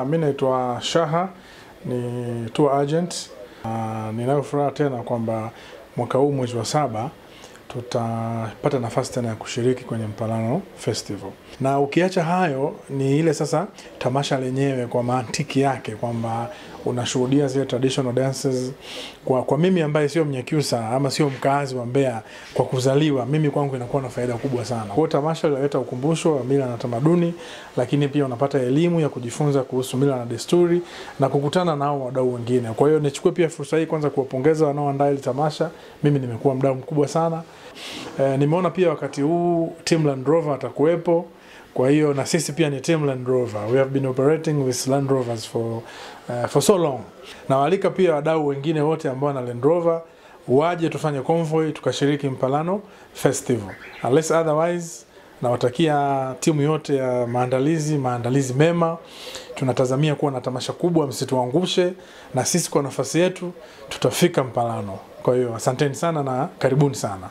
Mimi naitwa Shaha, ni tour agent. Ninayo furaha tena kwamba mwaka huu mwezi wa 7 tutapata nafasi tena ya kushiriki kwenye Mpalano Festival. Na ukiacha hayo ni ile sasa tamasha lenyewe kwa mantiki yake kwamba unashuhudia zile traditional dances kwa mimi ambaye sio Mnyakyusa ama sio mkazi wa Mbeya kwa kuzaliwa, mimi kwangu inakuwa na faida kubwa sana. Kwa hiyo tamasha linaleta ukumbusho wa mila na tamaduni, lakini pia unapata elimu ya kujifunza kuhusu mila na desturi na kukutana nao wadau wengine. Kwa hiyo nichukue pia fursa hii kwanza kuwapongeza wanaoandaa ile tamasha. Mimi nimekuwa mdau mkubwa sana. Nimeona pia wakati huu Team Land Rover atakuwepo. Kwa hiyo na sisi pia ni Team Land Rover. We have been operating with Land Rovers for so long. Na walika pia wadau wengine wote ambao na Land Rover waje tufanye convoy tukashiriki Mpalano Festival. Unless otherwise, nawatakia timu yote ya maandalizi mema. Tunatazamia kuwa na tamasha kubwa, msituangushe, na sisi kwa nafasi yetu tutafika Mpalano. Kwa hiyo asanteni sana na karibuni sana.